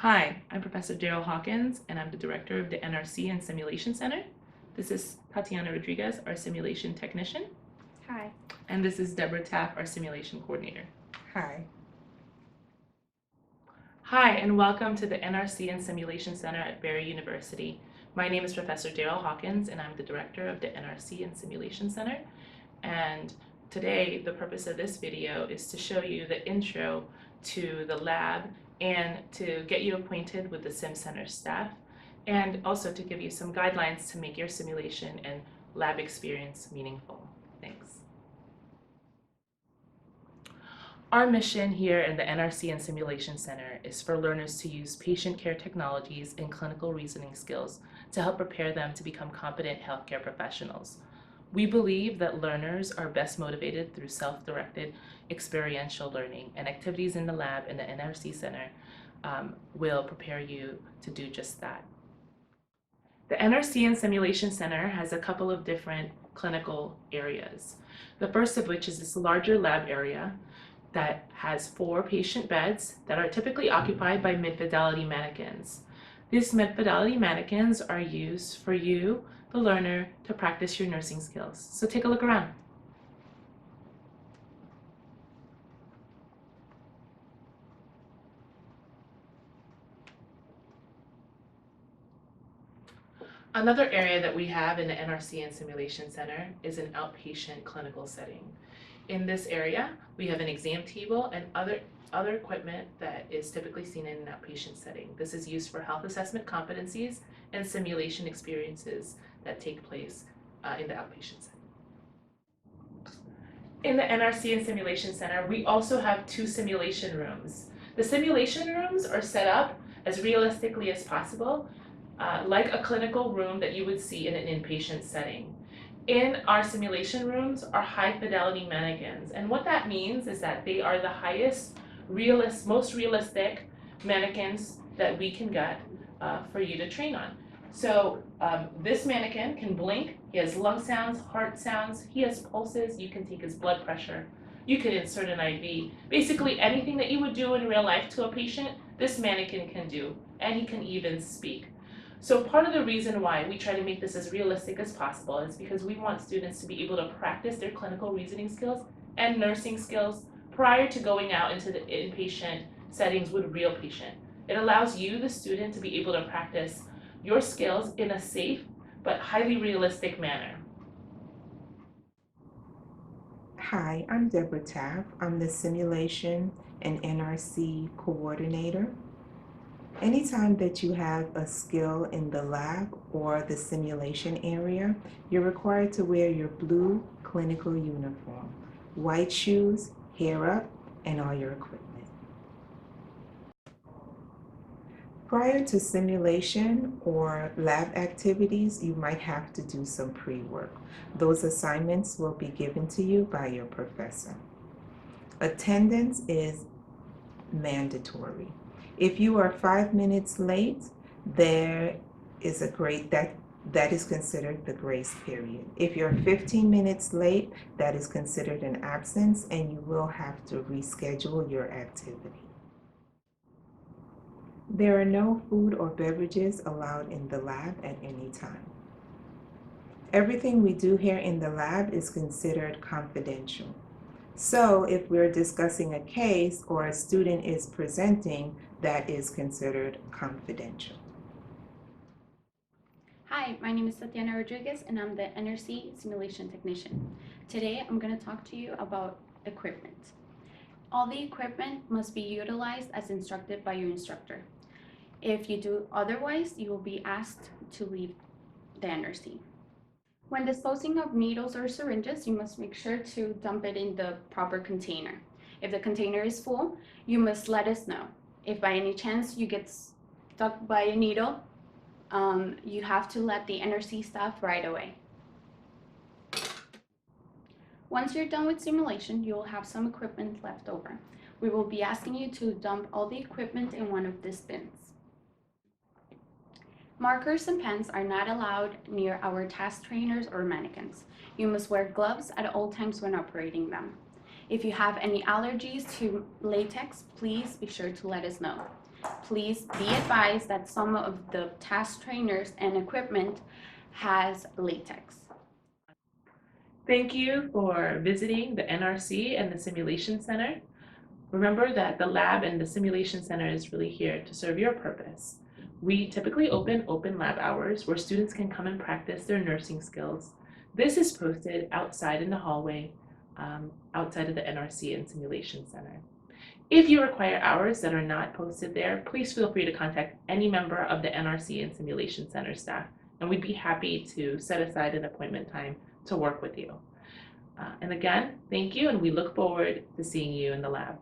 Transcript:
Hi, I'm Professor Daryl Hawkins, and I'm the director of the NRC and Simulation Center. This is Tatiana Rodriguez, our simulation technician. Hi. And this is Deborah Taff, our simulation coordinator. Hi. Hi, and welcome to the NRC and Simulation Center at Barry University. My name is Professor Daryl Hawkins, and I'm the director of the NRC and Simulation Center. And today, the purpose of this video is to show you the intro to the lab and to get you acquainted with the Sim Center staff, and also to give you some guidelines to make your simulation and lab experience meaningful. Thanks. Our mission here in the NRC and Simulation Center is for learners to use patient care technologies and clinical reasoning skills to help prepare them to become competent healthcare professionals. We believe that learners are best motivated through self-directed experiential learning, and activities in the lab in the NRC Center will prepare you to do just that. The NRC and Simulation Center has a couple of different clinical areas. The first of which is this larger lab area that has 4 patient beds that are typically occupied by mid-fidelity mannequins. These mid-fidelity mannequins are used for you, the learner, to practice your nursing skills. So take a look around. Another area that we have in the NRC and Simulation Center is an outpatient clinical setting. In this area, we have an exam table and other equipment that is typically seen in an outpatient setting. This is used for health assessment competencies and simulation experiences that take place in the outpatient setting. In the NRC and Simulation Center, we also have 2 simulation rooms. The simulation rooms are set up as realistically as possible, like a clinical room that you would see in an inpatient setting. In our simulation rooms are high fidelity mannequins, and what that means is that they are the most realistic mannequins that we can get for you to train on. So this mannequin can blink, he has lung sounds, heart sounds, he has pulses, you can take his blood pressure, you can insert an IV. Basically anything that you would do in real life to a patient, this mannequin can do, and he can even speak. So part of the reason why we try to make this as realistic as possible is because we want students to be able to practice their clinical reasoning skills and nursing skills prior to going out into the inpatient settings with real patient. It allows you, the student, to be able to practice your skills in a safe but highly realistic manner. Hi, I'm Deborah Taff. I'm the Simulation and NRC Coordinator. Anytime that you have a skill in the lab or the simulation area, you're required to wear your blue clinical uniform, white shoes, hair up, and all your equipment. Prior to simulation or lab activities, you might have to do some pre-work. Those assignments will be given to you by your professor. Attendance is mandatory. If you are 5 minutes late, there is that is considered the grace period. If you're 15 minutes late, that is considered an absence, and you will have to reschedule your activity. There are no food or beverages allowed in the lab at any time. Everything we do here in the lab is considered confidential. So if we're discussing a case or a student is presenting, that is considered confidential. Hi, my name is Tatiana Rodriguez and I'm the NRC Simulation Technician. Today I'm going to talk to you about equipment. All the equipment must be utilized as instructed by your instructor. If you do otherwise, you will be asked to leave the NRC. When disposing of needles or syringes, you must make sure to dump it in the proper container. If the container is full, you must let us know. If by any chance you get stuck by a needle, you have to let the NRC staff right away. Once you're done with simulation, you will have some equipment left over. We will be asking you to dump all the equipment in one of these bins. Markers and pens are not allowed near our task trainers or mannequins. You must wear gloves at all times when operating them. If you have any allergies to latex, please be sure to let us know. Please be advised that some of the task trainers and equipment has latex. Thank you for visiting the NRC and the Simulation Center. Remember that the lab and the Simulation Center is really here to serve your purpose. We typically open lab hours where students can come and practice their nursing skills. This is posted outside in the hallway, outside of the NRC and Simulation Center. If you require hours that are not posted there, please feel free to contact any member of the NRC and Simulation Center staff, and we'd be happy to set aside an appointment time to work with you. And again, thank you, and we look forward to seeing you in the lab.